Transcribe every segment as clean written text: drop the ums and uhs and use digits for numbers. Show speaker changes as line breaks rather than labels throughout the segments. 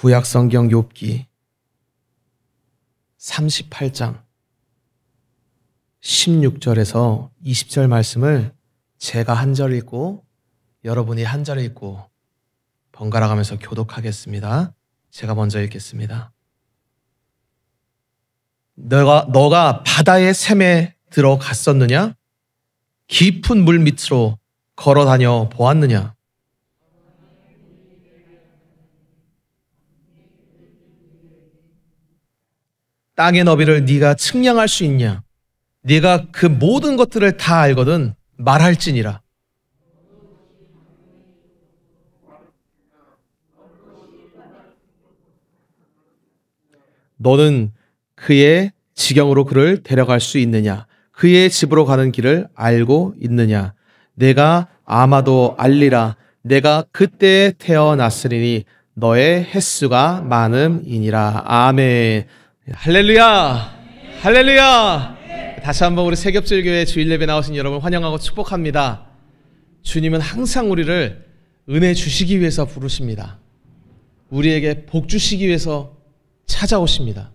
구약성경 욥기 38장 16절에서 20절 말씀을 제가 한 절 읽고 여러분이 한 절 읽고 번갈아 가면서 교독하겠습니다. 제가 먼저 읽겠습니다. 너가 바다의 샘에 들어갔었느냐? 깊은 물 밑으로 걸어 다녀 보았느냐? 땅의 너비를 네가 측량할 수 있냐? 네가 그 모든 것들을 다 알거든 말할지니라. 너는 그의 지경으로 그를 데려갈 수 있느냐? 그의 집으로 가는 길을 알고 있느냐? 내가 아마도 알리라. 내가 그때에 태어났으리니 너의 횟수가 많음이니라. 아멘. 할렐루야! 할렐루야! 다시 한번 우리 세겹절교회 주일 예배 나오신 여러분 환영하고 축복합니다. 주님은 항상 우리를 은혜 주시기 위해서 부르십니다. 우리에게 복 주시기 위해서 찾아오십니다.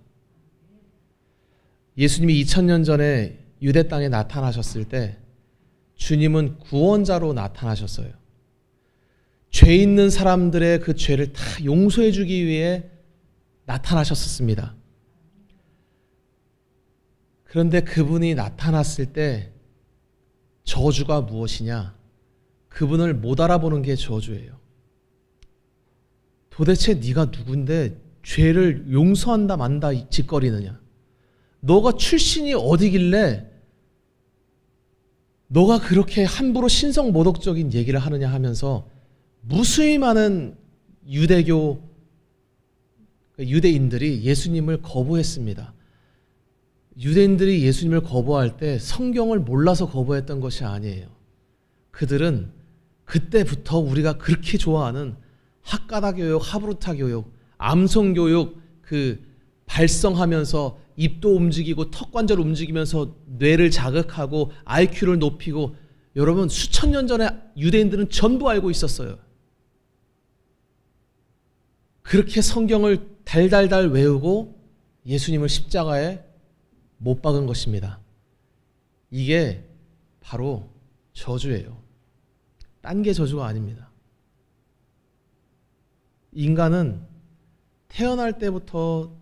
예수님이 2000년 전에 유대 땅에 나타나셨을 때 주님은 구원자로 나타나셨어요. 죄 있는 사람들의 그 죄를 다 용서해 주기 위해 나타나셨습니다. 그런데 그분이 나타났을 때 저주가 무엇이냐? 그분을 못 알아보는 게 저주예요. 도대체 네가 누군데 죄를 용서한다 만다 짓거리느냐? 너가 출신이 어디길래 너가 그렇게 함부로 신성모독적인 얘기를 하느냐 하면서 무수히 많은 유대인들이 예수님을 거부했습니다. 유대인들이 예수님을 거부할 때 성경을 몰라서 거부했던 것이 아니에요. 그들은 그때부터 우리가 그렇게 좋아하는 핫가다 교육, 하브루타 교육, 암송 교육 발성하면서 입도 움직이고 턱관절 움직이면서 뇌를 자극하고 IQ를 높이고, 여러분 수천 년 전에 유대인들은 전부 알고 있었어요. 그렇게 성경을 달달달 외우고 예수님을 십자가에 못 박은 것입니다. 이게 바로 저주예요. 딴 게 저주가 아닙니다. 인간은 태어날 때부터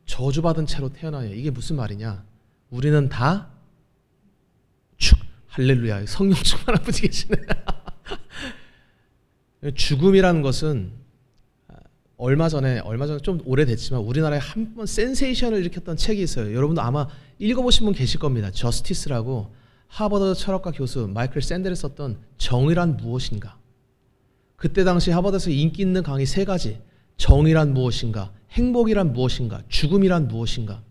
저주받은 채로 태어나요. 이게 무슨 말이냐? 우리는 다 할렐루야, 성령 충만한 분이 계시네. 죽음이라는 것은 얼마 전에 좀 오래됐지만 우리나라에 한 번 센세이션을 일으켰던 책이 있어요. 여러분도 아마 읽어보신 분 계실 겁니다. 저스티스라고 하버드 철학과 교수 마이클 샌델이 썼던 정의란 무엇인가. 그때 당시 하버드에서 인기 있는 강의 3가지. 정의란 무엇인가, 행복이란 무엇인가, 죽음이란 무엇인가.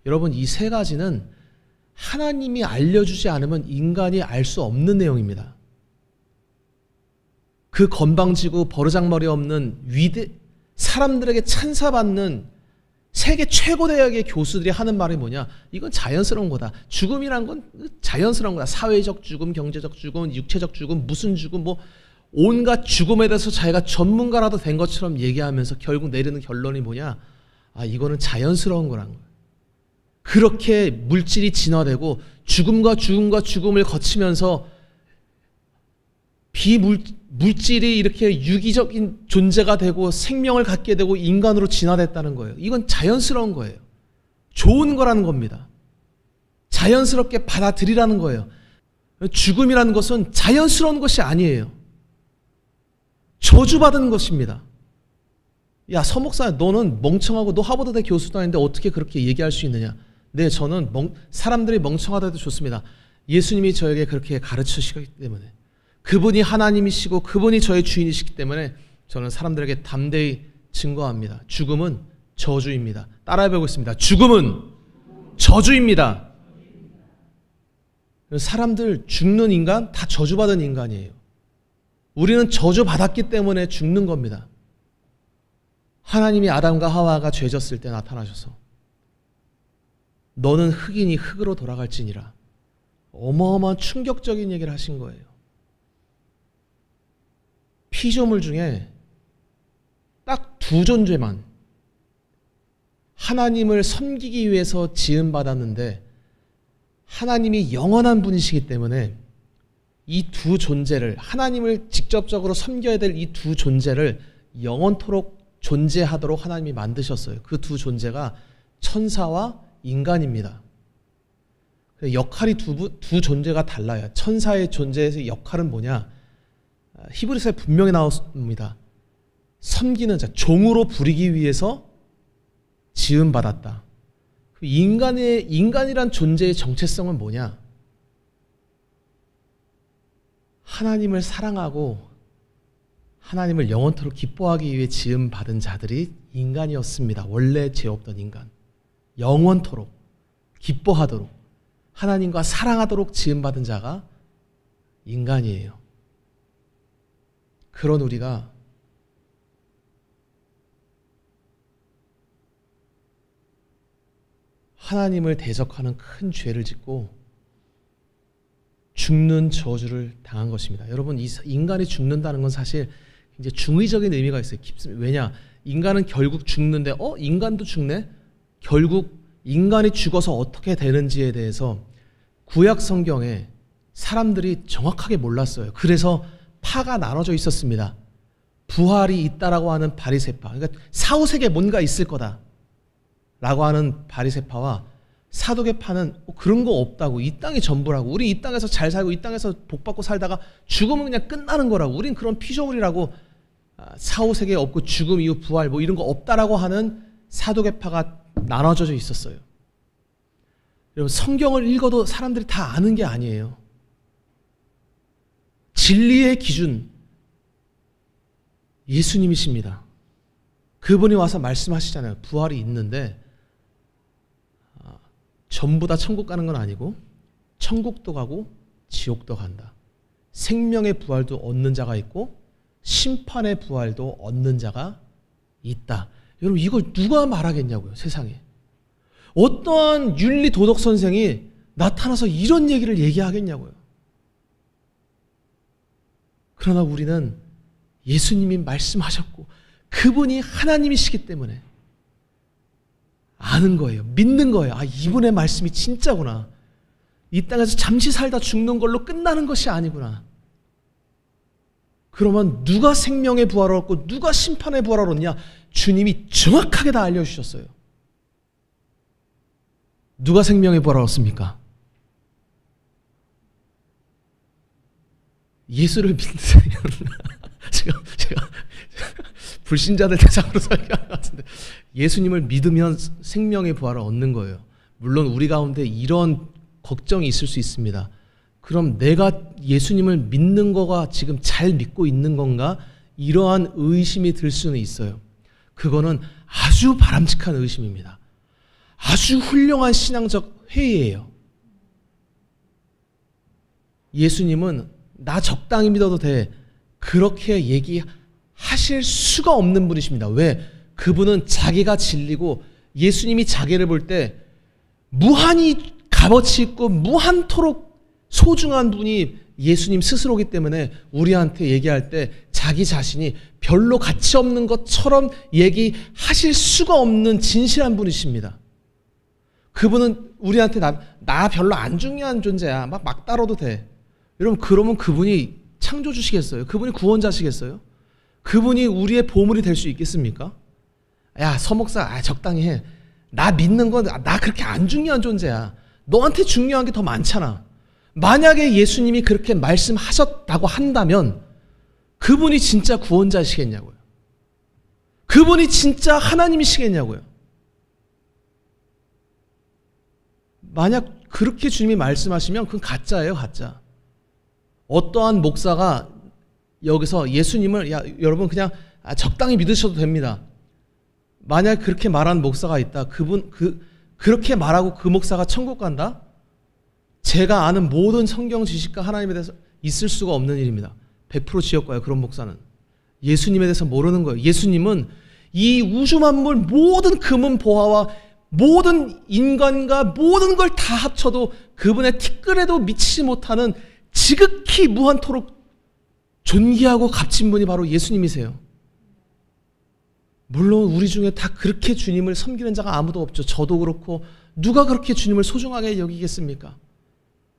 여러분 이 3가지는 하나님이 알려주지 않으면 인간이 알 수 없는 내용입니다. 그 건방지고 버르장머리 없는 사람들에게 찬사받는 세계 최고 대학의 교수들이 하는 말이 뭐냐? 이건 자연스러운 거다. 죽음이란 건 자연스러운 거다. 사회적 죽음, 경제적 죽음, 육체적 죽음, 무슨 죽음, 온갖 죽음에 대해서 자기가 전문가라도 된 것처럼 얘기하면서 결국 내리는 결론이 뭐냐? 이거는 자연스러운 거란 거예요. 그렇게 물질이 진화되고 죽음과 죽음을 거치면서 물질이 이렇게 유기적인 존재가 되고 생명을 갖게 되고 인간으로 진화됐다는 거예요. 이건 자연스러운 거예요. 좋은 거라는 겁니다. 자연스럽게 받아들이라는 거예요. 죽음이라는 것은 자연스러운 것이 아니에요. 저주받은 것입니다. 야, 서목사, 너는 멍청하고 너 하버드대 교수도 아닌데 어떻게 그렇게 얘기할 수 있느냐? 네, 저는 사람들이 멍청하다 해도 좋습니다. 예수님이 저에게 그렇게 가르치시기 때문에, 그분이 하나님이시고 그분이 저의 주인이시기 때문에 저는 사람들에게 담대히 증거합니다. 죽음은 저주입니다. 따라해 보겠습니다. 죽음은 저주입니다. 사람들, 죽는 인간 다 저주받은 인간이에요. 우리는 저주받았기 때문에 죽는 겁니다. 하나님이 아담과 하와가 죄졌을 때 나타나셔서 너는 흙이니 흙으로 돌아갈지니라, 어마어마한 충격적인 얘기를 하신 거예요. 피조물 중에 딱 2 존재만, 하나님을 섬기기 위해서 지음받았는데 하나님이 영원한 분이시기 때문에 이 두 존재를, 하나님을 직접적으로 섬겨야 될 이 두 존재를 영원토록 존재하도록 하나님이 만드셨어요. 그 두 존재가 천사와 인간입니다. 역할이 두 존재가 달라요. 천사의 존재에서 역할은 뭐냐? 히브리서에 분명히 나옵니다. 섬기는 자, 종으로 부리기 위해서 지음받았다. 인간이란 존재의 정체성은 뭐냐? 하나님을 사랑하고 하나님을 영원토록 기뻐하기 위해 지음받은 자들이 인간이었습니다. 원래 죄 없던 인간. 영원토록 기뻐하도록 하나님과 사랑하도록 지음받은 자가 인간이에요. 그런 우리가 하나님을 대적하는 큰 죄를 짓고 죽는 저주를 당한 것입니다. 여러분, 이 인간이 죽는다는 건 사실 이제 중의적인 의미가 있어요. 깊습니다. 왜냐? 인간은 결국 죽는데 인간도 죽네? 결국 인간이 죽어서 어떻게 되는지에 대해서 구약 성경에 사람들이 정확하게 몰랐어요. 그래서 파가 나눠져 있었습니다. 부활이 있다라고 하는 바리새파, 그러니까 사후세계에 뭔가 있을 거다 라고 하는 바리새파와 사두개파는 그런 거 없다고, 이 땅이 전부라고, 우리 이 땅에서 잘 살고 이 땅에서 복받고 살다가 죽으면 그냥 끝나는 거라고, 우린 그런 피조물이라고, 사후세계에 없고 죽음 이후 부활 뭐 이런 거 없다라고 하는 사두개파가 나눠져 있었어요. 여러분, 성경을 읽어도 사람들이 다 아는 게 아니에요. 진리의 기준 예수님이십니다. 그분이 와서 말씀하시잖아요. 부활이 있는데 전부 다 천국 가는 건 아니고 천국도 가고 지옥도 간다. 생명의 부활도 얻는 자가 있고 심판의 부활도 얻는 자가 있다. 여러분, 이걸 누가 말하겠냐고요, 세상에. 어떠한 윤리 도덕 선생이 나타나서 이런 얘기를 얘기하겠냐고요. 그러나 우리는 예수님이 말씀하셨고 그분이 하나님이시기 때문에 아는 거예요. 믿는 거예요. 이분의 말씀이 진짜구나. 이 땅에서 잠시 살다 죽는 걸로 끝나는 것이 아니구나. 그러면 누가 생명의 부활을 얻고 누가 심판의 부활을 얻냐? 주님이 정확하게 다 알려주셨어요. 누가 생명의 부활을 얻습니까? 예수를 믿는 제가 불신자들 대상으로 설교하는 것 같은데, 예수님을 믿으면 생명의 부활을 얻는 거예요. 물론 우리 가운데 이런 걱정이 있을 수 있습니다. 그럼 내가 예수님을 믿는 거가 지금 잘 믿고 있는 건가? 이러한 의심이 들 수는 있어요. 그거는 아주 바람직한 의심입니다. 아주 훌륭한 신앙적 회의예요. 예수님은 나 적당히 믿어도 돼, 그렇게 얘기하실 수가 없는 분이십니다. 왜? 그분은 자기가 진리고 예수님이 자기를 볼 때 무한히 값어치 있고 무한토록 소중한 분이 예수님 스스로이기 때문에 우리한테 얘기할 때 자기 자신이 별로 가치 없는 것처럼 얘기하실 수가 없는 진실한 분이십니다. 그분은 우리한테 나 별로 안 중요한 존재야, 막 따라도 돼. 여러분, 그러면 그분이 창조주시겠어요? 그분이 구원자시겠어요? 그분이 우리의 보물이 될 수 있겠습니까? 야, 서목사, 적당히 해. 나 믿는 건 나 그렇게 안 중요한 존재야. 너한테 중요한 게 더 많잖아. 만약에 예수님이 그렇게 말씀하셨다고 한다면 그분이 진짜 구원자시겠냐고요. 그분이 진짜 하나님이시겠냐고요. 만약 그렇게 주님이 말씀하시면 그건 가짜예요, 가짜. 어떠한 목사가 여기서 예수님을 여러분 그냥 적당히 믿으셔도 됩니다. 만약 그렇게 말하는 목사가 있다. 그렇게 말하고 그 목사가 천국 간다? 제가 아는 모든 성경 지식과 하나님에 대해서 있을 수가 없는 일입니다. 100% 지옥 가요, 그런 목사는. 예수님에 대해서 모르는 거예요. 예수님은 이 우주 만물 모든 금은 보화와 모든 인간과 모든 걸 다 합쳐도 그분의 티끌에도 미치지 못하는 지극히 무한토록 존귀하고 값진 분이 바로 예수님이세요. 물론 우리 중에 다 그렇게 주님을 섬기는 자가 아무도 없죠. 저도 그렇고 누가 그렇게 주님을 소중하게 여기겠습니까?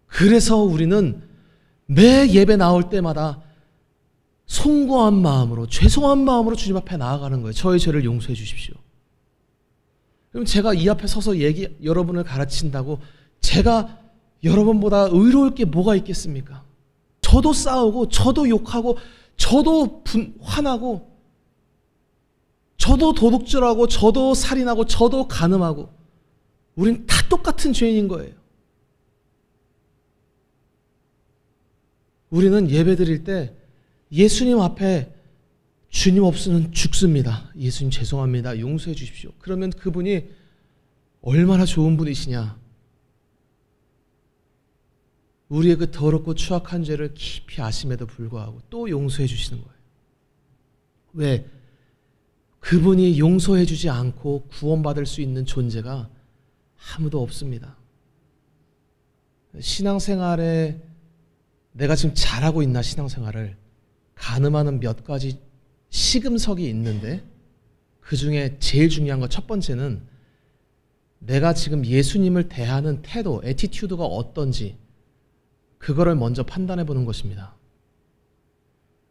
그래서 우리는 매 예배 나올 때마다 송구한 마음으로, 죄송한 마음으로 주님 앞에 나아가는 거예요. 저의 죄를 용서해 주십시오. 그럼 제가 이 앞에 서서 여러분을 가르친다고 제가 여러분보다 의로울 게 뭐가 있겠습니까? 저도 싸우고, 저도 욕하고, 저도 화나고, 저도 도둑질하고, 저도 살인하고, 저도 간음하고, 우린 다 똑같은 죄인인 거예요. 우리는 예배 드릴 때 예수님 앞에 주님 없으면 죽습니다. 예수님 죄송합니다. 용서해 주십시오. 그러면 그분이 얼마나 좋은 분이시냐. 우리의 그 더럽고 추악한 죄를 깊이 아심에도 불구하고 또 용서해 주시는 거예요. 왜? 그분이 용서해 주지 않고 구원받을 수 있는 존재가 아무도 없습니다. 신앙생활에 내가 지금 잘하고 있나, 신앙생활을 가늠하는 몇 가지 시금석이 있는데 그 중에 제일 중요한 거 첫 번째는 내가 지금 예수님을 대하는 태도, 애티튜드가 어떤지 그거를 먼저 판단해 보는 것입니다.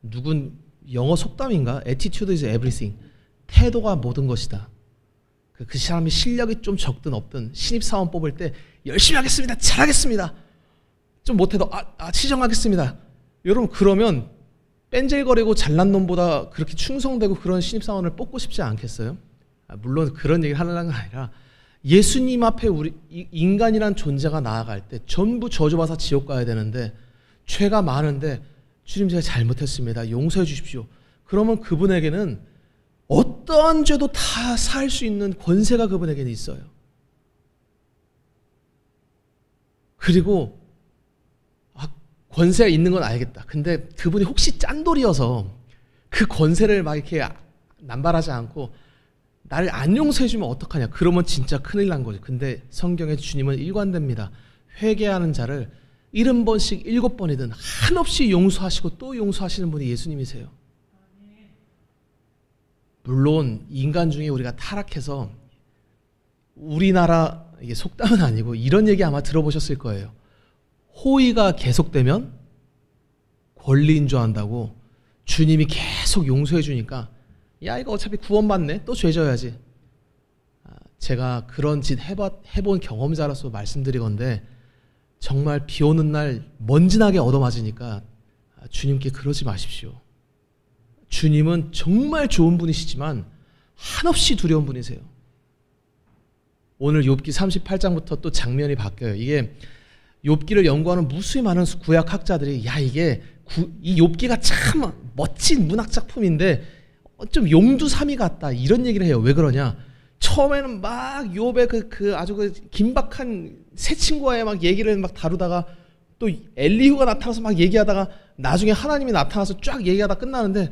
누군 영어 속담인가? Attitude is everything. 태도가 모든 것이다. 그 사람이 실력이 좀 적든 없든 신입사원 뽑을 때 열심히 하겠습니다. 잘하겠습니다. 좀 못해도 치정하겠습니다. 여러분 그러면 뺀질거리고 잘난 놈보다 그렇게 충성되고 그런 신입사원을 뽑고 싶지 않겠어요? 물론 그런 얘기를 하려는 건 아니라 예수님 앞에 우리 인간이란 존재가 나아갈 때 전부 저주받아 지옥 가야 되는데 죄가 많은데 주님 제가 잘못했습니다. 용서해 주십시오. 그러면 그분에게는 어떠한 죄도 다 살 수 있는 권세가 그분에게는 있어요. 그리고 권세가 있는 건 알겠다. 근데 그분이 혹시 짠돌이어서 그 권세를 막 이렇게 남발하지 않고 나를 안 용서해주면 어떡하냐. 그러면 진짜 큰일 난 거죠. 근데 성경에 주님은 일관됩니다. 회개하는 자를 70번씩 7번이든 한없이 용서하시고 또 용서하시는 분이 예수님이세요. 물론 인간 중에 우리가 타락해서 우리나라, 이게 속담은 아니고 이런 얘기 아마 들어보셨을 거예요. 호의가 계속되면 권리인 줄 안다고 주님이 계속 용서해 주니까 야 이거 어차피 구원받네 또 죄 져야지. 제가 그런 짓 해본 경험자로서 말씀드리건데 정말 비 오는 날 먼지나게 얻어맞으니까 주님께 그러지 마십시오. 주님은 정말 좋은 분이시지만 한없이 두려운 분이세요. 오늘 욥기 38장부터 또 장면이 바뀌어요. 이게 욥기를 연구하는 무수히 많은 구약 학자들이 야 이게 이 욥기가 참 멋진 문학 작품인데 좀 용두사미 같다 이런 얘기를 해요. 왜 그러냐? 처음에는 막 욥의 그 아주 그 긴박한 새 친구와의 막 얘기를 막 다루다가 또 엘리후가 나타나서 막 얘기하다가 나중에 하나님이 나타나서 쫙 얘기하다 끝나는데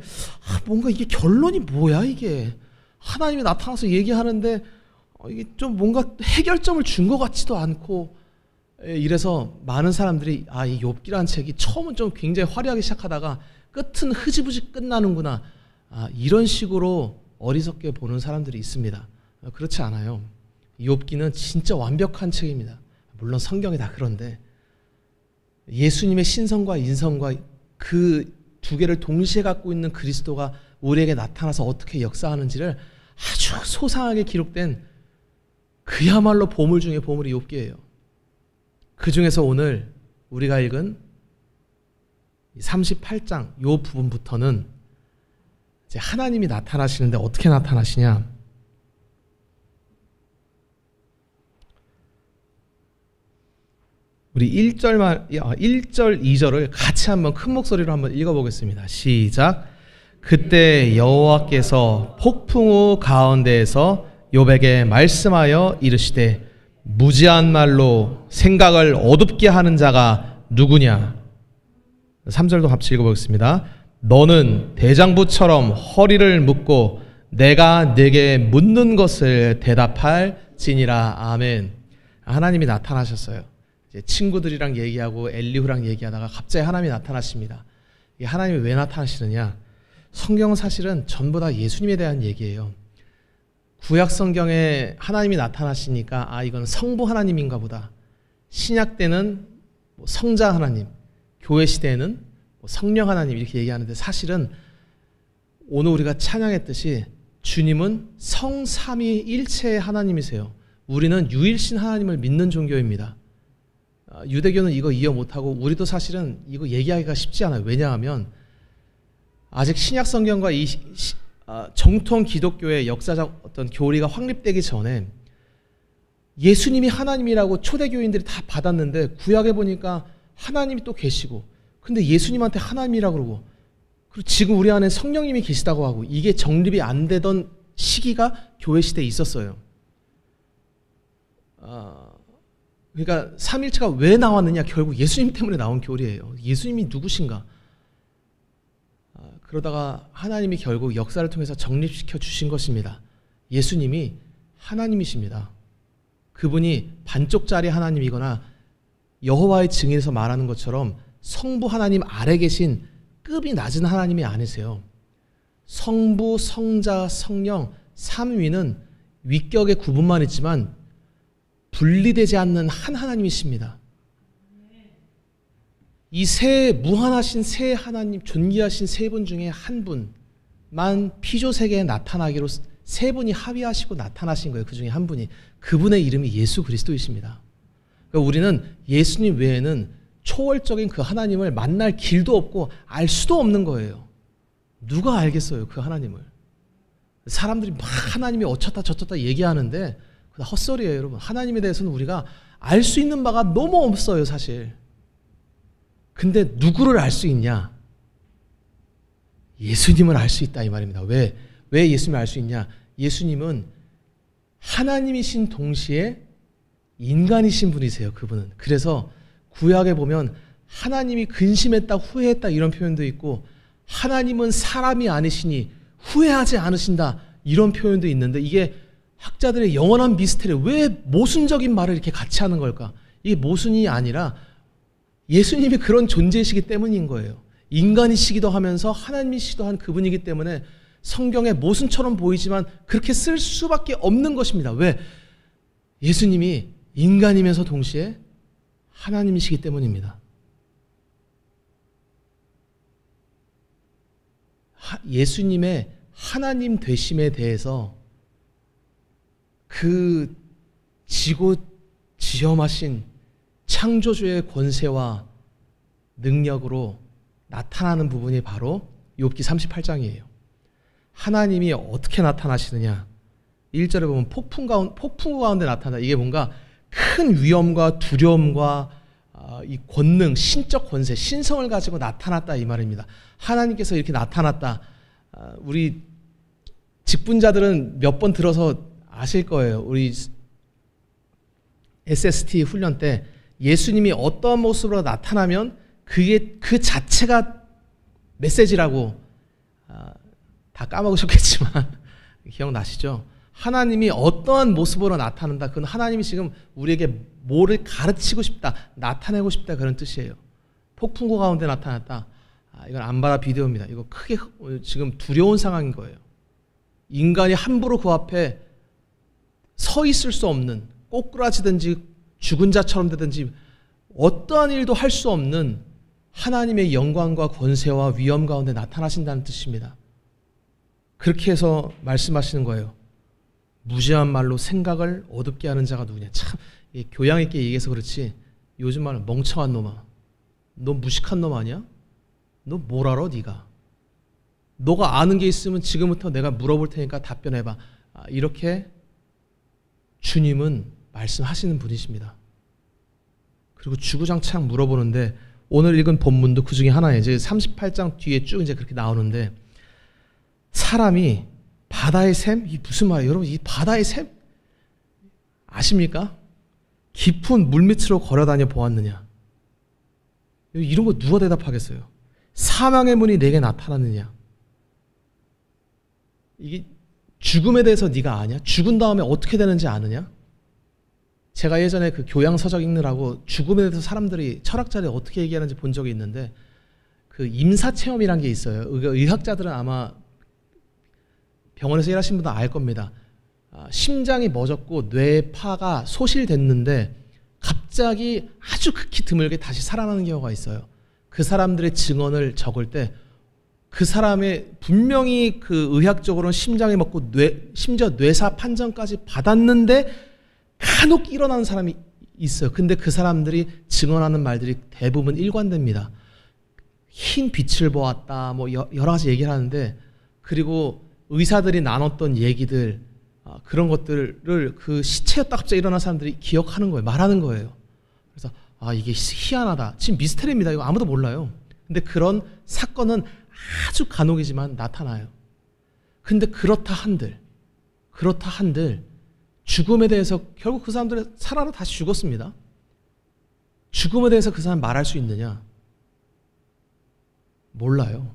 뭔가 이게 결론이 뭐야 이게? 하나님이 나타나서 얘기하는데 이게 좀 뭔가 해결점을 준 것 같지도 않고 이래서 많은 사람들이 이 욥기라는 책이 처음은 좀 굉장히 화려하게 시작하다가 끝은 흐지부지 끝나는구나 이런 식으로 어리석게 보는 사람들이 있습니다. 그렇지 않아요. 욥기는 진짜 완벽한 책입니다. 물론 성경이 다 그런데 예수님의 신성과 인성과 그 두 개를 동시에 갖고 있는 그리스도가 우리에게 나타나서 어떻게 역사하는지를 아주 소상하게 기록된 그야말로 보물 중에 보물이 욥기예요. 그 중에서 오늘 우리가 읽은 38장 이 부분부터는 이제 하나님이 나타나시는데 어떻게 나타나시냐? 우리 1절, 2절을 같이 한번 큰 목소리로 한번 읽어보겠습니다. 시작. 그때 여호와께서 폭풍우 가운데에서 욥에게 말씀하여 이르시되 무지한 말로 생각을 어둡게 하는 자가 누구냐? 3절도 같이 읽어보겠습니다. 너는 대장부처럼 허리를 묶고 내가 네게 묻는 것을 대답할지니라. 아멘. 하나님이 나타나셨어요. 이제 친구들이랑 얘기하고 엘리후랑 얘기하다가 갑자기 하나님이 나타나십니다. 하나님이 왜 나타나시느냐? 성경은 사실은 전부 다 예수님에 대한 얘기예요. 구약 성경에 하나님이 나타나시니까 이건 성부 하나님인가 보다. 신약 때는 성자 하나님, 교회 시대에는 성령 하나님 이렇게 얘기하는데, 사실은 오늘 우리가 찬양했듯이 주님은 성삼위일체의 하나님이세요. 우리는 유일신 하나님을 믿는 종교입니다. 유대교는 이거 이해 못하고, 우리도 사실은 이거 얘기하기가 쉽지 않아요. 왜냐하면 아직 신약 성경과 이 정통 기독교의 역사적 어떤 교리가 확립되기 전에 예수님이 하나님이라고 초대교인들이 다 받았는데, 구약에 보니까 하나님이 또 계시고, 근데 예수님한테 하나님이라고 그러고, 그리고 지금 우리 안에 성령님이 계시다고 하고, 이게 정립이 안 되던 시기가 교회 시대에 있었어요. 그러니까 삼일체가 왜 나왔느냐, 결국 예수님 때문에 나온 교리예요. 예수님이 누구신가? 그러다가 하나님이 결국 역사를 통해서 정립시켜 주신 것입니다. 예수님이 하나님이십니다. 그분이 반쪽짜리 하나님이거나 여호와의 증인에서 말하는 것처럼 성부 하나님 아래 계신 급이 낮은 하나님이 아니세요. 성부, 성자, 성령 삼위는 위격의 구분만 있지만 분리되지 않는 한 하나님이십니다. 이 세 무한하신 세 하나님, 존귀하신 세 분 중에 한 분만 피조 세계에 나타나기로 세 분이 합의하시고 나타나신 거예요. 그 중에 한 분이, 그분의 이름이 예수 그리스도이십니다. 그러니까 우리는 예수님 외에는 초월적인 그 하나님을 만날 길도 없고 알 수도 없는 거예요. 누가 알겠어요, 그 하나님을. 사람들이 막 하나님이 어쩌다 저쩌다 얘기하는데 그거 헛소리예요, 여러분. 하나님에 대해서는 우리가 알 수 있는 바가 너무 없어요, 사실. 근데 누구를 알 수 있냐? 예수님을 알 수 있다 이 말입니다. 왜 예수님을 알 수 있냐? 예수님은 하나님이신 동시에 인간이신 분이세요, 그분은. 그래서 구약에 보면 하나님이 근심했다, 후회했다 이런 표현도 있고, 하나님은 사람이 아니시니 후회하지 않으신다 이런 표현도 있는데, 이게 학자들의 영원한 미스터리, 왜 모순적인 말을 이렇게 같이 하는 걸까? 이게 모순이 아니라 예수님이 그런 존재이시기 때문인 거예요. 인간이시기도 하면서 하나님이시기도 한 그분이기 때문에 성경에 모순처럼 보이지만 그렇게 쓸 수밖에 없는 것입니다. 왜? 예수님이 인간이면서 동시에 하나님이시기 때문입니다. 예수님의 하나님 되심에 대해서 그 지고 지엄하신 창조주의 권세와 능력으로 나타나는 부분이 바로 욥기 38장이에요. 하나님이 어떻게 나타나시느냐? 1절에 보면 폭풍 가운데 나타나. 이게 뭔가 큰 위엄과 두려움과 이 권능, 신적 권세, 신성을 가지고 나타났다 이 말입니다. 하나님께서 이렇게 나타났다. 우리 직분자들은 몇 번 들어서 아실 거예요. 우리 SST 훈련 때 예수님이 어떤 모습으로 나타나면 그게 그 자체가 메시지라고, 다 까먹으셨겠지만 기억나시죠? 하나님이 어떠한 모습으로 나타난다, 그건 하나님이 지금 우리에게 뭐를 가르치고 싶다, 나타내고 싶다 그런 뜻이에요. 폭풍고 가운데 나타났다. 이건 안바다 비디오입니다. 이거 크게 지금 두려운 상황인 거예요. 인간이 함부로 그 앞에 서 있을 수 없는, 꼬꾸라지든지 죽은 자처럼 되든지 어떠한 일도 할 수 없는 하나님의 영광과 권세와 위엄 가운데 나타나신다는 뜻입니다. 그렇게 해서 말씀하시는 거예요. 무지한 말로 생각을 어둡게 하는 자가 누구냐. 참 교양 있게 얘기해서 그렇지, 요즘 말은 멍청한 놈아, 너 무식한 놈 아니야? 너 뭘 알아 네가? 너가 아는 게 있으면 지금부터 내가 물어볼 테니까 답변해봐. 이렇게 주님은 말씀하시는 분이십니다. 그리고 주구장창 물어보는데, 오늘 읽은 본문도 그 중에 하나예요. 이제 38장 뒤에 쭉 이제 그렇게 나오는데, 사람이 바다의 샘? 이 무슨 말이에요? 여러분, 이 바다의 샘? 아십니까? 깊은 물밑으로 걸어다녀 보았느냐? 이런 거 누가 대답하겠어요? 사망의 문이 내게 나타났느냐? 이게 죽음에 대해서 네가 아냐? 죽은 다음에 어떻게 되는지 아느냐? 제가 예전에 그 교양 서적 읽느라고 죽음에 대해서 사람들이, 철학자들이 어떻게 얘기하는지 본 적이 있는데, 그 임사체험이란 게 있어요. 의학자들은 아마 병원에서 일하신 분들 알 겁니다. 심장이 멎었고 뇌파가 소실됐는데 갑자기 아주 극히 드물게 다시 살아나는 경우가 있어요. 그 사람들의 증언을 적을 때 그 사람의 분명히 그 의학적으로는 심장이 멎고 심지어 뇌사 판정까지 받았는데 간혹 일어나는 사람이 있어요. 근데 그 사람들이 증언하는 말들이 대부분 일관됩니다. 흰 빛을 보았다, 뭐 여러 가지 얘기를 하는데, 그리고 의사들이 나눴던 얘기들, 그런 것들을 그 시체였다 갑자기 일어난 사람들이 기억하는 거예요. 말하는 거예요. 그래서 이게 희한하다. 지금 미스테리입니다. 이거 아무도 몰라요. 근데 그런 사건은 아주 간혹이지만 나타나요. 근데 그렇다 한들 죽음에 대해서 결국 그 사람들은 살아나 다시 죽었습니다. 죽음에 대해서 그 사람 말할 수 있느냐? 몰라요.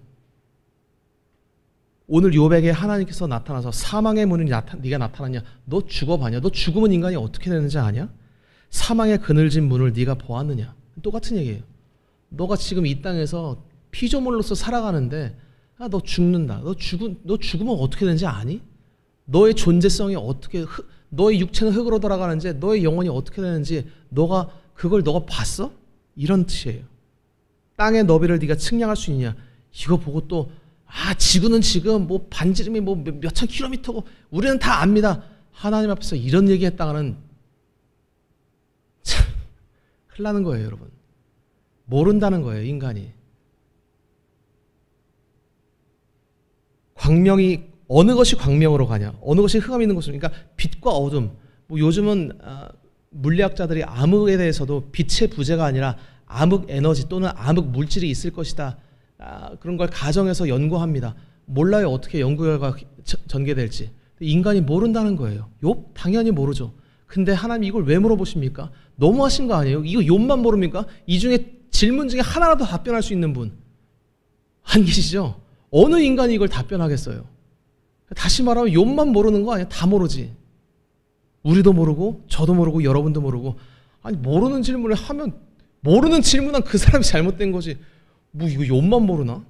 오늘 욥에게 하나님께서 나타나서 사망의 문이 네가 나타났냐? 너 죽어봤냐? 너 죽으면 인간이 어떻게 되는지 아냐? 사망의 그늘진 문을 네가 보았느냐? 똑같은 얘기예요. 너가 지금 이 땅에서 피조물로서 살아가는데 너 죽는다. 너 죽으면 어떻게 되는지 아니? 너의 존재성이 어떻게, 너의 육체는 흙으로 돌아가는지, 너의 영혼이 어떻게 되는지 그걸 너가 봤어? 이런 뜻이에요. 땅의 너비를 네가 측량할 수 있냐? 이거 보고 또 지구는 지금 뭐 반지름이 뭐 몇천 킬로미터고 우리는 다 압니다. 하나님 앞에서 이런 얘기했다가는 참 큰일 나는 거예요, 여러분. 모른다는 거예요, 인간이. 광명이 어느 것이 광명으로 가냐? 어느 것이 흑암이 있는 곳으로? 그러니까 빛과 어둠. 뭐 요즘은 물리학자들이 암흑에 대해서도 빛의 부재가 아니라 암흑 에너지 또는 암흑 물질이 있을 것이다. 그런 걸 가정해서 연구합니다. 몰라요, 어떻게 연구 결과가 전개될지. 인간이 모른다는 거예요. 욥? 당연히 모르죠. 근데 하나님 이걸 왜 물어보십니까? 너무하신 거 아니에요? 이거 욥만 모릅니까? 이 중에 질문 중에 하나라도 답변할 수 있는 분 안 계시죠? 어느 인간이 이걸 답변하겠어요? 다시 말하면 욥만 모르는 거 아니야? 다 모르지. 우리도 모르고 저도 모르고 여러분도 모르고. 아니, 모르는 질문을 하면 모르는 질문한 그 사람이 잘못된 거지. 뭐 이거 욥만 모르나?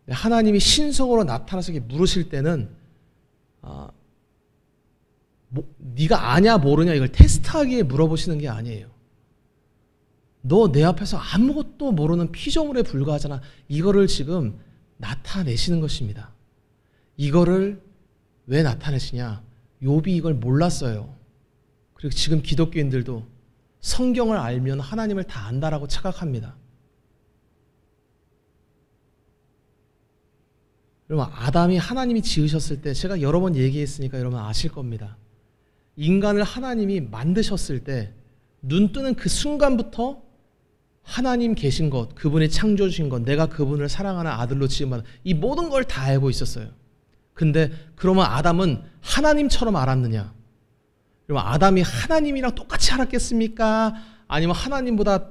하나님이 신성으로 나타나서 물으실 때는 네가 아냐 모르냐 이걸 테스트하기에 물어보시는 게 아니에요. 너 내 앞에서 아무것도 모르는 피조물에 불과하잖아. 이거를 지금 나타내시는 것입니다. 이거를 왜 나타내시냐? 욥이 이걸 몰랐어요. 그리고 지금 기독교인들도 성경을 알면 하나님을 다 안다라고 착각합니다. 여러분, 아담이 하나님이 지으셨을 때, 제가 여러 번 얘기했으니까 여러분 아실 겁니다. 인간을 하나님이 만드셨을 때 눈 뜨는 그 순간부터 하나님 계신 것, 그분이 창조해 주신 것, 내가 그분을 사랑하는 아들로 지음받은 이 모든 걸 다 알고 있었어요. 근데 그러면 아담은 하나님처럼 알았느냐? 그러면 아담이 하나님이랑 똑같이 알았겠습니까? 아니면 하나님보다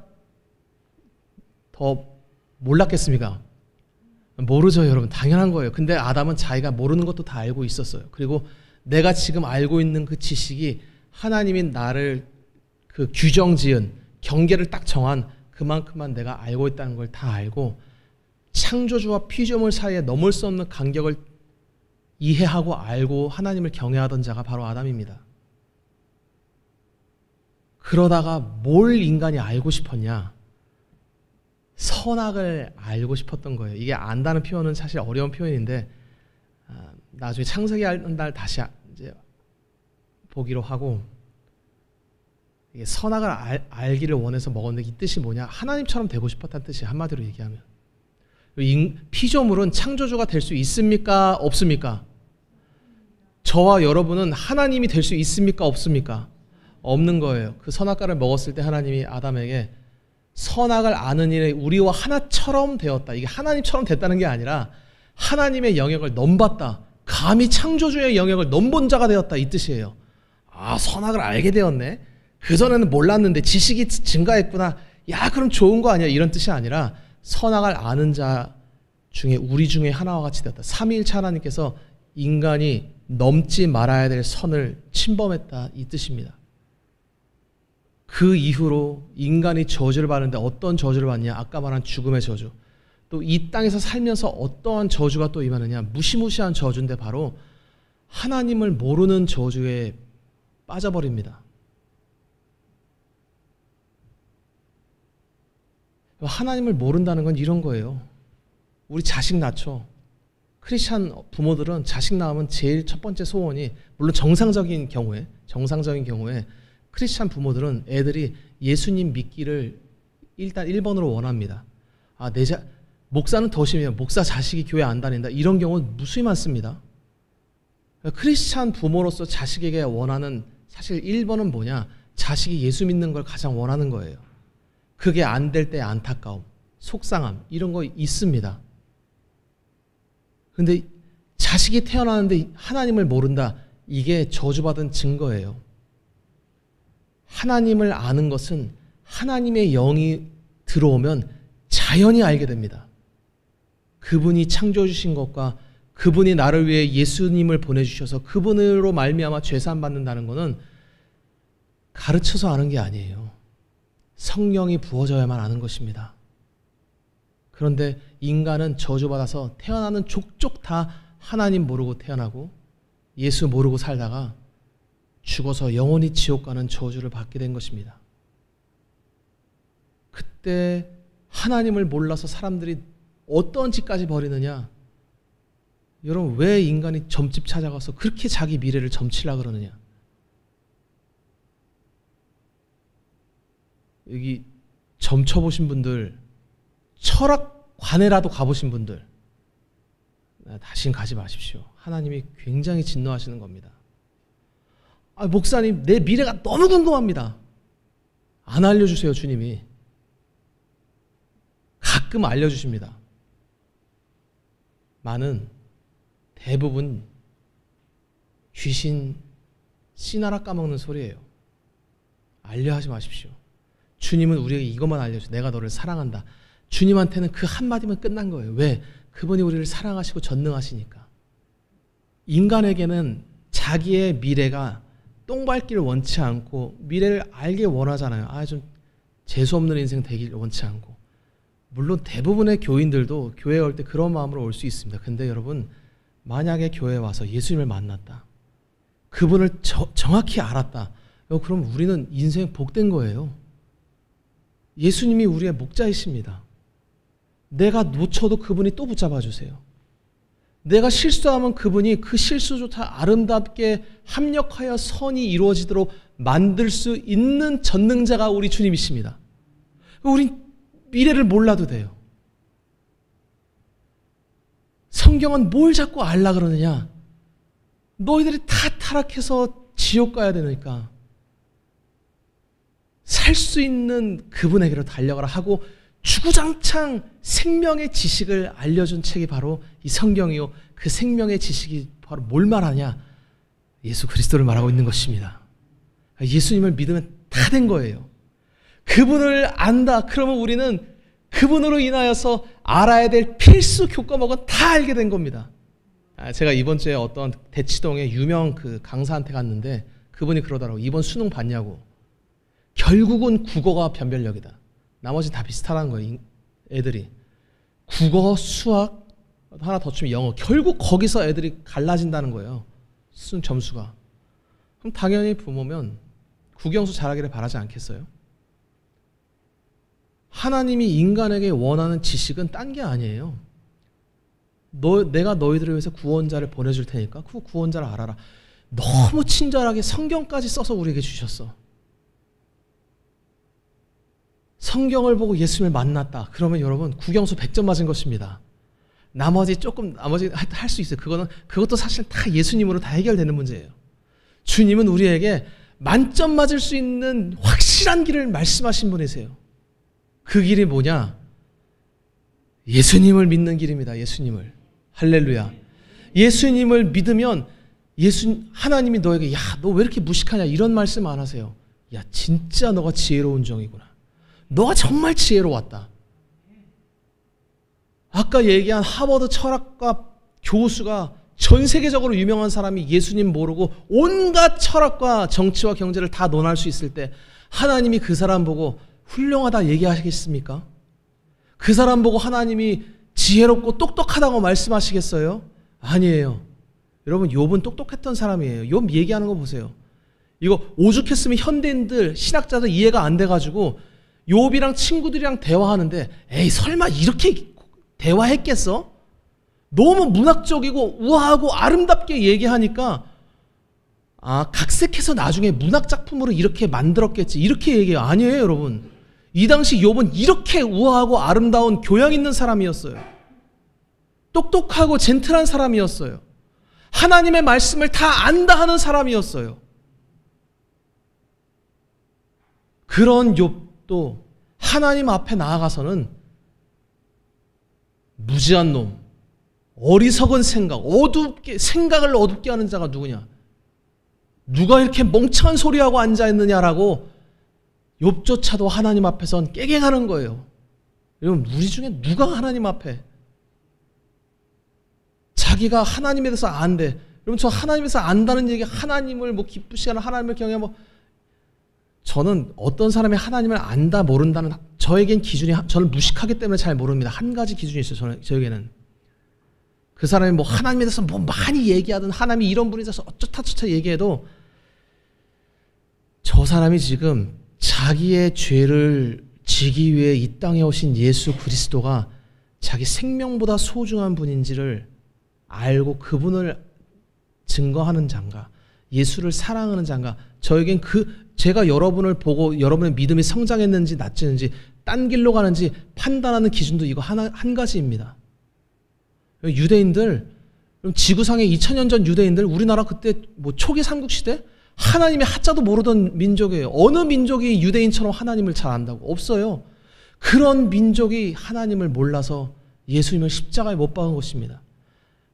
더 몰랐겠습니까? 모르죠, 여러분. 당연한 거예요. 근데 아담은 자기가 모르는 것도 다 알고 있었어요. 그리고 내가 지금 알고 있는 그 지식이 하나님이 나를 그 규정 지은, 경계를 딱 정한 그만큼만 내가 알고 있다는 걸 다 알고 창조주와 피조물 사이에 넘을 수 없는 간격을 이해하고 알고 하나님을 경외하던 자가 바로 아담입니다. 그러다가 뭘 인간이 알고 싶었냐? 선악을 알고 싶었던 거예요. 이게 안다는 표현은 사실 어려운 표현인데 나중에 창세기 하는 날 다시 이제 보기로 하고, 이게 선악을 알기를 원해서 먹었는데 이 뜻이 뭐냐? 하나님처럼 되고 싶었다는 뜻이에요. 한마디로 얘기하면. 피조물은 창조주가 될 수 있습니까? 없습니까? 저와 여러분은 하나님이 될 수 있습니까? 없습니까? 없는 거예요. 그 선악과를 먹었을 때 하나님이 아담에게 선악을 아는 일에 우리와 하나처럼 되었다. 이게 하나님처럼 됐다는 게 아니라 하나님의 영역을 넘봤다. 감히 창조주의 영역을 넘본 자가 되었다. 이 뜻이에요. 선악을 알게 되었네. 그전에는 몰랐는데 지식이 증가했구나. 야, 그럼 좋은 거 아니야. 이런 뜻이 아니라 선악을 아는 자 중에 우리 중에 하나와 같이 되었다. 삼위일체 하나님께서 인간이 넘지 말아야 될 선을 침범했다. 이 뜻입니다. 그 이후로 인간이 저주를 받는데 어떤 저주를 받냐? 아까 말한 죽음의 저주. 또 이 땅에서 살면서 어떠한 저주가 또 임하느냐? 무시무시한 저주인데 바로 하나님을 모르는 저주에 빠져버립니다. 하나님을 모른다는 건 이런 거예요. 우리 자식 낳죠. 크리스찬 부모들은 자식 낳으면 제일 첫 번째 소원이, 물론 정상적인 경우에 크리스찬 부모들은 애들이 예수님 믿기를 일단 1번으로 원합니다. 목사는 더 심해요. 목사 자식이 교회 안 다닌다. 이런 경우는 무수히 많습니다. 크리스찬 부모로서 자식에게 원하는 사실 1번은 뭐냐? 자식이 예수 믿는 걸 가장 원하는 거예요. 그게 안 될 때의 안타까움, 속상함 이런 거 있습니다. 그런데 자식이 태어나는데 하나님을 모른다. 이게 저주받은 증거예요. 하나님을 아는 것은 하나님의 영이 들어오면 자연히 알게 됩니다. 그분이 창조해 주신 것과 그분이 나를 위해 예수님을 보내주셔서 그분으로 말미암아 죄사함 받는다는 것은 가르쳐서 아는 게 아니에요. 성령이 부어져야만 아는 것입니다. 그런데 인간은 저주받아서 태어나는 족족 다 하나님 모르고 태어나고 예수 모르고 살다가 죽어서 영원히 지옥 가는 저주를 받게 된 것입니다. 그때 하나님을 몰라서 사람들이 어떤 짓까지 벌이느냐? 여러분, 왜 인간이 점집 찾아가서 그렇게 자기 미래를 점치려고 그러느냐? 여기 점 쳐보신 분들, 철학관에라도 가보신 분들, 다시는 가지 마십시오. 하나님이 굉장히 진노하시는 겁니다. 목사님, 내 미래가 너무 궁금합니다. 안 알려주세요, 주님이. 가끔 알려주십니다. 대부분 귀신 씨나라 까먹는 소리예요. 알려 하지 마십시오. 주님은 우리에게 이것만 알려줘. 내가 너를 사랑한다. 주님한테는 그 한마디면 끝난 거예요. 왜? 그분이 우리를 사랑하시고 전능하시니까. 인간에게는 자기의 미래가 똥밟기를 원치 않고 미래를 알길 원하잖아요. 좀 재수없는 인생 되길 원치 않고. 물론 대부분의 교인들도 교회에 올 때 그런 마음으로 올 수 있습니다. 근데 여러분, 만약에 교회에 와서 예수님을 만났다. 그분을 정확히 알았다. 그럼 우리는 인생 복된 거예요. 예수님이 우리의 목자이십니다. 내가 놓쳐도 그분이 또 붙잡아 주세요. 내가 실수하면 그분이 그 실수조차 아름답게 합력하여 선이 이루어지도록 만들 수 있는 전능자가 우리 주님이십니다. 우린 미래를 몰라도 돼요. 성경은 뭘 자꾸 알라 그러느냐? 너희들이 다 타락해서 지옥 가야 되니까 살 수 있는 그분에게로 달려가라 하고 주구장창 생명의 지식을 알려준 책이 바로 이 성경이요. 그 생명의 지식이 바로 뭘 말하냐? 예수 그리스도를 말하고 있는 것입니다. 예수님을 믿으면 다 된 거예요. 그분을 안다. 그러면 우리는 그분으로 인하여서 알아야 될 필수 교과목은 다 알게 된 겁니다. 제가 이번 주에 어떤 대치동의 유명 그 강사한테 갔는데 그분이 그러더라고요. 이번 수능 봤냐고. 결국은 국어가 변별력이다. 나머지 다 비슷하다는 거예요. 애들이. 국어, 수학, 하나 더 치면 영어. 결국 거기서 애들이 갈라진다는 거예요. 수능 점수가. 그럼 당연히 부모면 국영수 잘하기를 바라지 않겠어요? 하나님이 인간에게 원하는 지식은 딴 게 아니에요. 내가 너희들을 위해서 구원자를 보내줄 테니까 그 구원자를 알아라. 너무 친절하게 성경까지 써서 우리에게 주셨어. 성경을 보고 예수님을 만났다. 그러면 여러분 국영수 100점 맞은 것입니다. 나머지 할 수 있어요. 그것도 사실 다 예수님으로 다 해결되는 문제예요. 주님은 우리에게 만점 맞을 수 있는 확실한 길을 말씀하신 분이세요. 그 길이 뭐냐? 예수님을 믿는 길입니다. 예수님을. 할렐루야. 예수님을 믿으면 하나님이 너에게 너 왜 이렇게 무식하냐 이런 말씀 안 하세요. 진짜 너가 지혜로운 종이구나. 너가 정말 지혜로웠다. 아까 얘기한 하버드 철학과 교수가 전 세계적으로 유명한 사람이 예수님 모르고 온갖 철학과 정치와 경제를 다 논할 수 있을 때 하나님이 그 사람 보고 훌륭하다 얘기하시겠습니까? 그 사람 보고 하나님이 지혜롭고 똑똑하다고 말씀하시겠어요? 아니에요. 여러분 욥은 똑똑했던 사람이에요. 욥 얘기하는 거 보세요. 이거 오죽했으면 현대인들 신학자들 이해가 안 돼가지고 욥이랑 친구들이랑 대화하는데 에이 설마 이렇게 대화했겠어? 너무 문학적이고 우아하고 아름답게 얘기하니까 각색해서 나중에 문학작품으로 이렇게 만들었겠지 이렇게 얘기해요. 아니에요 여러분. 이 당시 욥은 이렇게 우아하고 아름다운 교양 있는 사람이었어요. 똑똑하고 젠틀한 사람이었어요. 하나님의 말씀을 다 안다 하는 사람이었어요. 그런 욥도 하나님 앞에 나아가서는 무지한 놈, 어리석은 생각을 어둡게 하는 자가 누구냐? 누가 이렇게 멍청한 소리하고 앉아있느냐라고 욥조차도 하나님 앞에선 깨갱하는 거예요. 여러분 우리 중에 누가 하나님 앞에 자기가 하나님에 대해서 안돼. 여러분 저 하나님에서 안다는 얘기 하나님을 기쁘시거나 하나님을 경외하면 저는 어떤 사람이 하나님을 안다 모른다는 저에겐 기준이 저는 무식하기 때문에 잘 모릅니다. 한 가지 기준이 있어요. 저에게는 그 사람이 하나님에 대해서 많이 얘기하든 하나님이 이런 분이 있어서 어쩌다 저쩌다 얘기해도 저 사람이 지금 자기의 죄를 지기 위해 이 땅에 오신 예수 그리스도가 자기 생명보다 소중한 분인지를 알고 그분을 증거하는 자인가, 예수를 사랑하는 자인가. 저에겐 제가 여러분을 보고 여러분의 믿음이 성장했는지 낮지는지 딴 길로 가는지 판단하는 기준도 이거 한 가지입니다. 유대인들, 지구상의 2000년 전 유대인들, 우리나라 그때 초기 삼국시대 하나님의 하자도 모르던 민족이에요. 어느 민족이 유대인처럼 하나님을 잘 안다고? 없어요. 그런 민족이 하나님을 몰라서 예수님을 십자가에 못 박은 것입니다.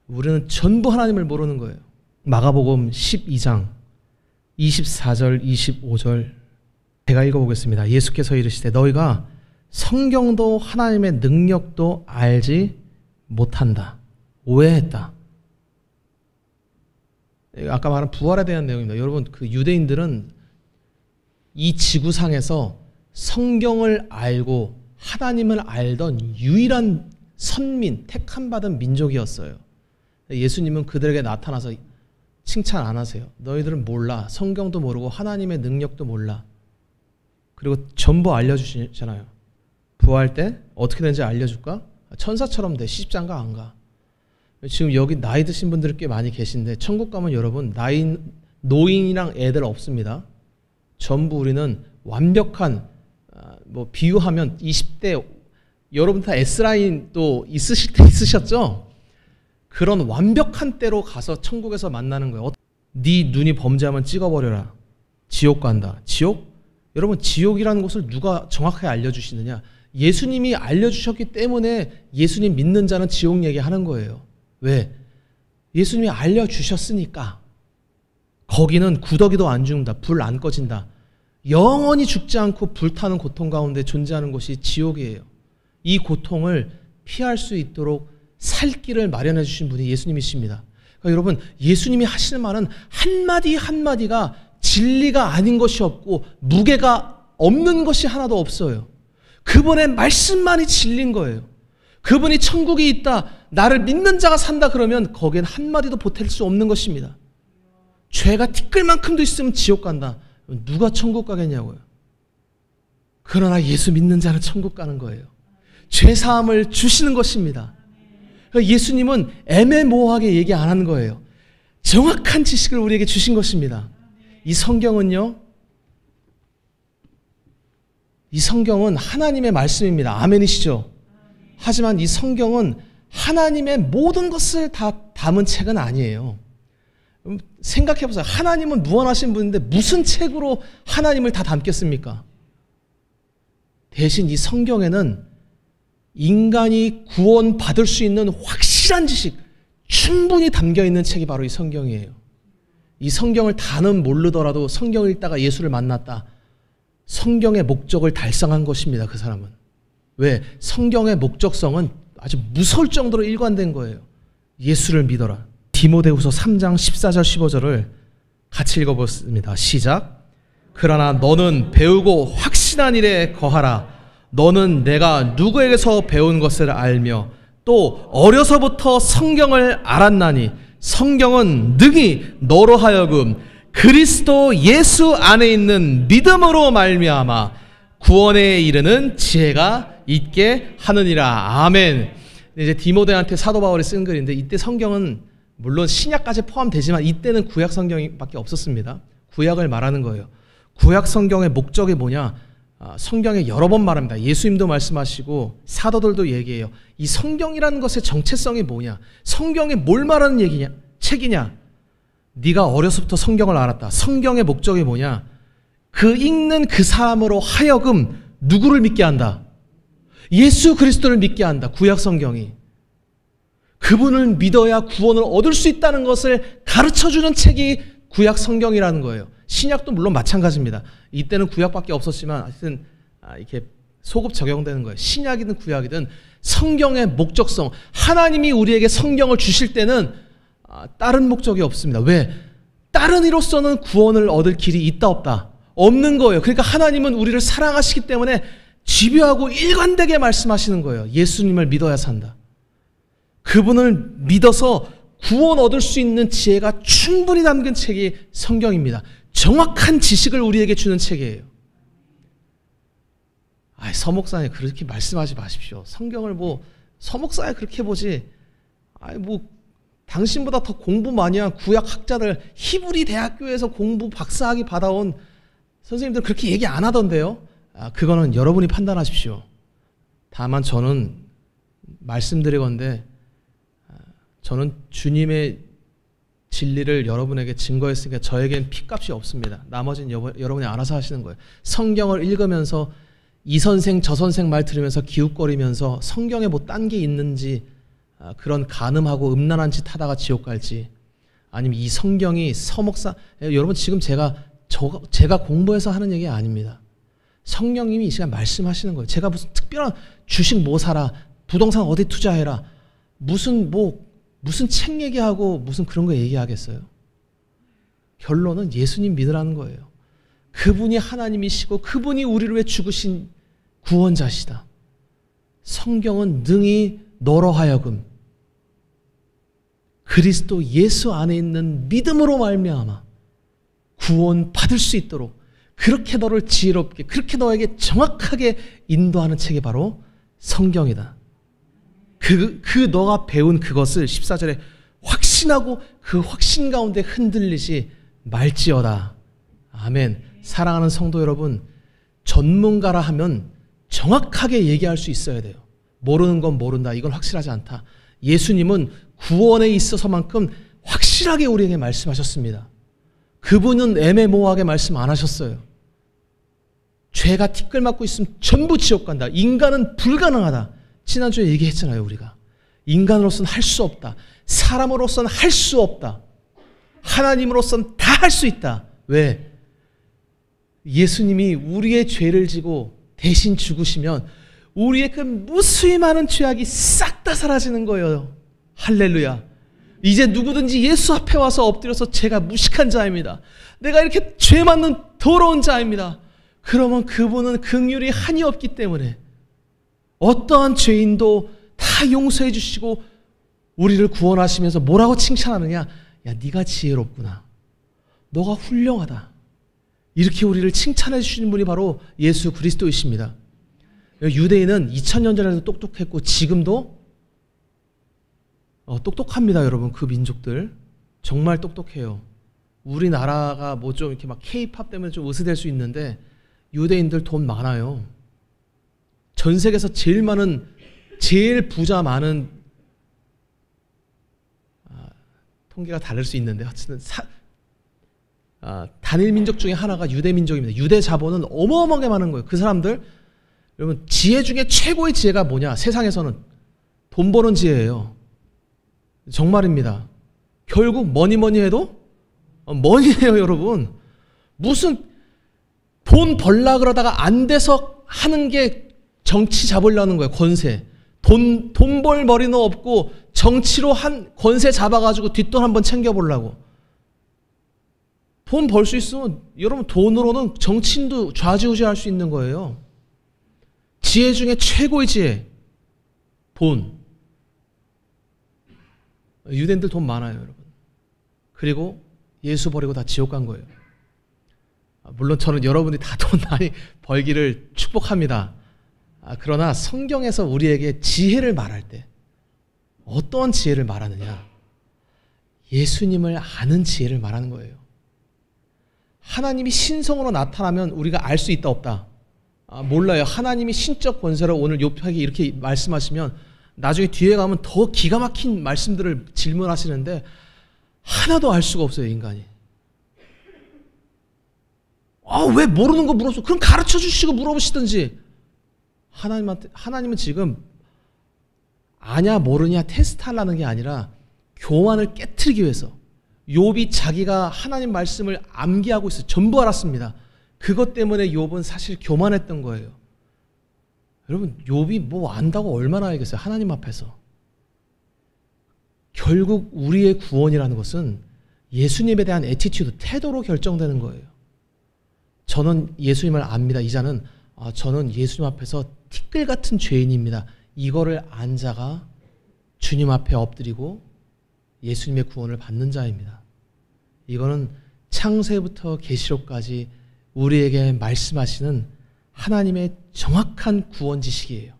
우리는 전부 하나님을 모르는 거예요. 마가복음 12장 24절 25절 제가 읽어보겠습니다. 예수께서 이르시되 너희가 성경도 하나님의 능력도 알지 못한다. 오해했다. 아까 말한 부활에 대한 내용입니다. 여러분 그 유대인들은 이 지구상에서 성경을 알고 하나님을 알던 유일한 선민, 택함 받은 민족이었어요. 예수님은 그들에게 나타나서 칭찬 안 하세요. 너희들은 몰라. 성경도 모르고 하나님의 능력도 몰라. 그리고 전부 알려주시잖아요. 부활 때 어떻게 되는지 알려줄까? 천사처럼 돼. 시집장가 안 가. 지금 여기 나이 드신 분들이 꽤 많이 계신데 천국 가면 여러분 노인이랑 애들 없습니다. 전부 우리는 완벽한 비유하면 20대 여러분 다 S라인도 있으셨죠? 그런 완벽한 때로 가서 천국에서 만나는 거예요. 네 눈이 범죄하면 찍어버려라. 지옥 간다. 지옥? 여러분 지옥이라는 곳을 누가 정확하게 알려주시느냐? 예수님이 알려주셨기 때문에 예수님 믿는 자는 지옥 얘기하는 거예요. 왜? 예수님이 알려주셨으니까. 거기는 구더기도 안 죽는다. 불 안 꺼진다. 영원히 죽지 않고 불타는 고통 가운데 존재하는 곳이 지옥이에요. 이 고통을 피할 수 있도록 살 길을 마련해 주신 분이 예수님이십니다. 그러니까 여러분 예수님이 하시는 말은 한마디 한마디가 진리가 아닌 것이 없고 무게가 없는 것이 하나도 없어요. 그분의 말씀만이 진리인 거예요. 그분이 천국이 있다, 나를 믿는 자가 산다 그러면 거기엔 한마디도 보탤 수 없는 것입니다. 죄가 티끌만큼도 있으면 지옥 간다. 누가 천국 가겠냐고요. 그러나 예수 믿는 자는 천국 가는 거예요. 죄사함을 주시는 것입니다. 예수님은 애매모호하게 얘기 안 하는 거예요. 정확한 지식을 우리에게 주신 것입니다. 이 성경은요, 이 성경은 하나님의 말씀입니다. 아멘이시죠? 하지만 이 성경은 하나님의 모든 것을 다 담은 책은 아니에요. 생각해보세요. 하나님은 무한하신 분인데 무슨 책으로 하나님을 다 담겠습니까? 대신 이 성경에는 인간이 구원받을 수 있는 확실한 지식 충분히 담겨있는 책이 바로 이 성경이에요. 이 성경을 다는 모르더라도 성경을 읽다가 예수를 만났다. 성경의 목적을 달성한 것입니다. 그 사람은. 왜? 성경의 목적성은 아주 무서울 정도로 일관된 거예요. 예수를 믿어라. 디모데후서 3장 14절 15절을 같이 읽어보겠습니다. 시작. 그러나 너는 배우고 확신한 일에 거하라. 너는 내가 누구에게서 배운 것을 알며 또 어려서부터 성경을 알았나니 성경은 능히 너로 하여금 그리스도 예수 안에 있는 믿음으로 말미암아 구원에 이르는 지혜가 있게 하느니라. 아멘. 이제 디모데한테 사도 바울이 쓴 글인데, 이때 성경은 물론 신약까지 포함되지만 이때는 구약 성경밖에 없었습니다. 구약을 말하는 거예요. 구약 성경의 목적이 뭐냐? 성경에 여러 번 말합니다. 예수님도 말씀하시고 사도들도 얘기해요. 이 성경이라는 것의 정체성이 뭐냐? 성경에 뭘 말하는 얘기냐? 책이냐? 네가 어려서부터 성경을 알았다. 성경의 목적이 뭐냐? 그 읽는 그 사람으로 하여금 누구를 믿게 한다? 예수 그리스도를 믿게 한다. 구약 성경이. 그분을 믿어야 구원을 얻을 수 있다는 것을 가르쳐주는 책이 구약 성경이라는 거예요. 신약도 물론 마찬가지입니다. 이때는 구약밖에 없었지만 하여튼 이렇게 소급 적용되는 거예요. 신약이든 구약이든 성경의 목적성, 하나님이 우리에게 성경을 주실 때는 다른 목적이 없습니다. 왜? 다른 이로서는 구원을 얻을 길이 있다 없다? 없는 거예요. 그러니까 하나님은 우리를 사랑하시기 때문에 집요하고 일관되게 말씀하시는 거예요. 예수님을 믿어야 산다. 그분을 믿어서 구원 얻을 수 있는 지혜가 충분히 담긴 책이 성경입니다. 정확한 지식을 우리에게 주는 책이에요. 서목사님 그렇게 말씀하지 마십시오. 성경을 서목사에 그렇게 보지. 당신보다 더 공부 많이 한 구약 학자들, 히브리 대학교에서 공부 박사학위 받아온 선생님들 그렇게 얘기 안 하던데요. 그거는 여러분이 판단하십시오. 다만 저는 말씀드리건대 저는 주님의 진리를 여러분에게 증거했으니까 저에겐 피값이 없습니다. 나머지는 여러분이 알아서 하시는 거예요. 성경을 읽으면서 이 선생 저 선생 말 들으면서 기웃거리면서 성경에 뭐 딴 게 있는지 그런 간음하고 음란한 짓 하다가 지옥 갈지, 아니면 이 성경이 서목사, 여러분 지금 제가 공부해서 하는 얘기 아닙니다. 성령님이 이 시간 말씀하시는 거예요. 제가 무슨 특별한 주식 뭐 사라, 부동산 어디 투자해라, 무슨 책 얘기하고 무슨 그런 거 얘기하겠어요. 결론은 예수님 믿으라는 거예요. 그분이 하나님이시고 그분이 우리를 위해 죽으신 구원자시다. 성경은 능히 너로 하여금 그리스도 예수 안에 있는 믿음으로 말미암아 구원 받을 수 있도록 그렇게 너를 지혜롭게, 그렇게 너에게 정확하게 인도하는 책이 바로 성경이다. 그 너가 배운 그것을 14절에 확신하고 그 확신 가운데 흔들리지 말지어다. 아멘. 사랑하는 성도 여러분, 전문가라 하면 정확하게 얘기할 수 있어야 돼요. 모르는 건 모른다, 이건 확실하지 않다. 예수님은 구원에 있어서만큼 확실하게 우리에게 말씀하셨습니다. 그분은 애매모호하게 말씀 안 하셨어요. 죄가 티끌맞고 있으면 전부 지옥 간다. 인간은 불가능하다. 지난주에 얘기했잖아요. 우리가 인간으로서는 할 수 없다. 사람으로서는 할 수 없다. 하나님으로서는 다 할 수 있다. 왜? 예수님이 우리의 죄를 지고 대신 죽으시면 우리의 그 무수히 많은 죄악이 싹 다 사라지는 거예요. 할렐루야. 이제 누구든지 예수 앞에 와서 엎드려서 제가 무식한 자입니다, 내가 이렇게 죄 많는 더러운 자입니다, 그러면 그분은 긍휼이 한이 없기 때문에 어떠한 죄인도 다 용서해 주시고 우리를 구원하시면서 뭐라고 칭찬하느냐? 야, 네가 지혜롭구나, 너가 훌륭하다, 이렇게 우리를 칭찬해 주시는 분이 바로 예수 그리스도이십니다. 유대인은 2000년 전에도 똑똑했고 지금도 똑똑합니다. 여러분, 그 민족들 정말 똑똑해요. 우리나라가 뭐 좀 이렇게 막 K-팝 때문에 좀 으스댈 수 있는데 유대인들 돈 많아요. 전 세계에서 제일 부자 많은, 통계가 다를 수 있는데 어쨌든 단일 민족 중에 하나가 유대 민족입니다. 유대 자본은 어마어마하게 많은 거예요. 그 사람들, 여러분, 지혜 중에 최고의 지혜가 뭐냐? 세상에서는 돈 버는 지혜예요. 정말입니다. 결국 뭐니 해도 머니예요. 여러분, 무슨 돈 벌라 그러다가 안 돼서 하는 게 정치 잡으려는 거예요. 권세. 돈 벌 머리는 없고 정치로 한 권세 잡아가지고 뒷돈 한번 챙겨보려고. 돈 벌 수 있으면 여러분, 돈으로는 정치인도 좌지우지할 수 있는 거예요. 지혜 중에 최고의 지혜, 돈. 유대인들 돈 많아요. 여러분, 그리고 예수 버리고 다 지옥 간 거예요. 물론 저는 여러분이 다 돈 많이 벌기를 축복합니다. 그러나 성경에서 우리에게 지혜를 말할 때 어떤 지혜를 말하느냐? 예수님을 아는 지혜를 말하는 거예요. 하나님이 신성으로 나타나면 우리가 알 수 있다 없다? 몰라요. 하나님이 신적 권세로 오늘 욥에게 이렇게 말씀하시면 나중에 뒤에 가면 더 기가 막힌 말씀들을 질문하시는데 하나도 알 수가 없어요, 인간이. 왜 모르는 거 물어봤어? 그럼 가르쳐 주시고 물어보시든지. 하나님은 지금 아냐 모르냐 테스트하려는 게 아니라 교만을 깨트리기 위해서. 욥이 자기가 하나님 말씀을 암기하고 있어요. 전부 알았습니다. 그것 때문에 욥은 사실 교만했던 거예요. 여러분, 욥이 뭐 안다고 얼마나 알겠어요? 하나님 앞에서. 결국 우리의 구원이라는 것은 예수님에 대한 애티튜드, 태도로 결정되는 거예요. 저는 예수님을 압니다. 이자는 저는 예수님 앞에서 티끌 같은 죄인입니다. 이거를 안 자가 주님 앞에 엎드리고 예수님의 구원을 받는 자입니다. 이거는 창세부터 계시록까지 우리에게 말씀하시는 하나님의 정확한 구원 지식이에요.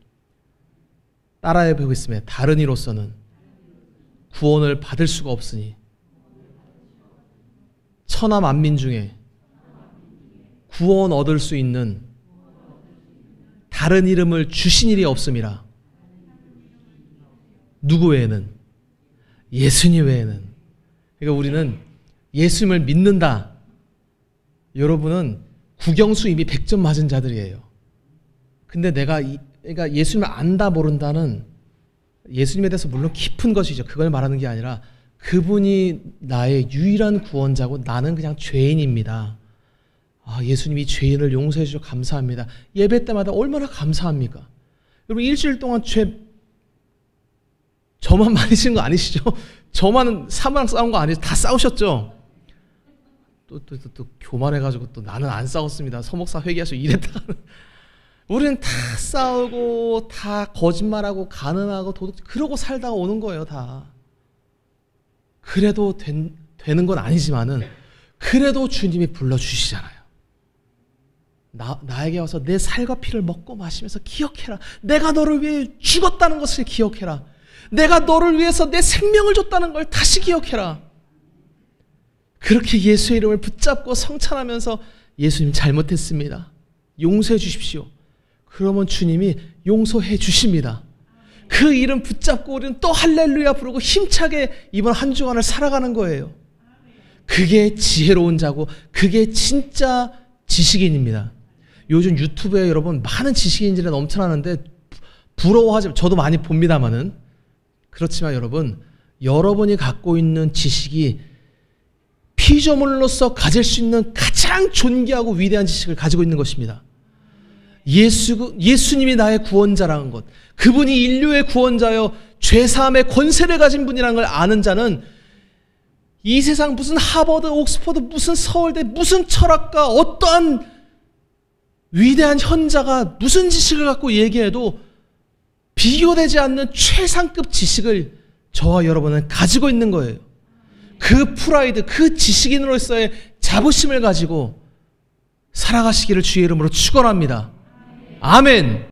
따라해 보겠습니다. 다른 이로서는 구원을 받을 수가 없으니 천하 만민 중에 구원 얻을 수 있는 다른 이름을 주신 일이 없음이라. 누구 외에는? 예수님 외에는. 그러니까 우리는 예수님을 믿는다. 여러분은 국영수 이미 100점 맞은 자들이에요. 근데 그러니까 예수님을 안다 모른다는 예수님에 대해서 물론 깊은 것이죠. 그걸 말하는 게 아니라 그분이 나의 유일한 구원자고 나는 그냥 죄인입니다. 예수님이 죄인을 용서해 주셔서 감사합니다. 예배 때마다 얼마나 감사합니까? 여러분 일주일 동안 저만 많이 지은 거 아니시죠? 저만 사모랑 싸운 거 아니죠? 다 싸우셨죠? 또 교만해가지고 또 나는 안 싸웠습니다. 서목사 회개하시고 이랬다가 우리는 다 싸우고 다 거짓말하고 가늠하고 그러고 살다가 오는 거예요. 다. 그래도 되는 건 아니지만은 그래도 주님이 불러주시잖아요. 나에게 와서 내 살과 피를 먹고 마시면서 기억해라. 내가 너를 위해 죽었다는 것을 기억해라. 내가 너를 위해서 내 생명을 줬다는 걸 다시 기억해라. 그렇게 예수의 이름을 붙잡고 성찬하면서 예수님 잘못했습니다. 용서해 주십시오. 그러면 주님이 용서해 주십니다. 그 이름 붙잡고 우리는 또 할렐루야 부르고 힘차게 이번 한 주간을 살아가는 거예요. 그게 지혜로운 자고 그게 진짜 지식인입니다. 요즘 유튜브에 여러분 많은 지식인들이 넘쳐나는데 부러워하지 마. 저도 많이 봅니다만은 그렇지만 여러분이 갖고 있는 지식이 피조물로서 가질 수 있는 가장 존귀하고 위대한 지식을 가지고 있는 것입니다. 예수님이 나의 구원자라는 것, 그분이 인류의 구원자여 죄사함의 권세를 가진 분이라는 걸 아는 자는 이 세상 무슨 하버드, 옥스퍼드, 무슨 서울대, 무슨 철학가, 어떠한 위대한 현자가 무슨 지식을 갖고 얘기해도 비교되지 않는 최상급 지식을 저와 여러분은 가지고 있는 거예요. 그 프라이드, 그 지식인으로서의 자부심을 가지고 살아가시기를 주의 이름으로 축원합니다. 아멘.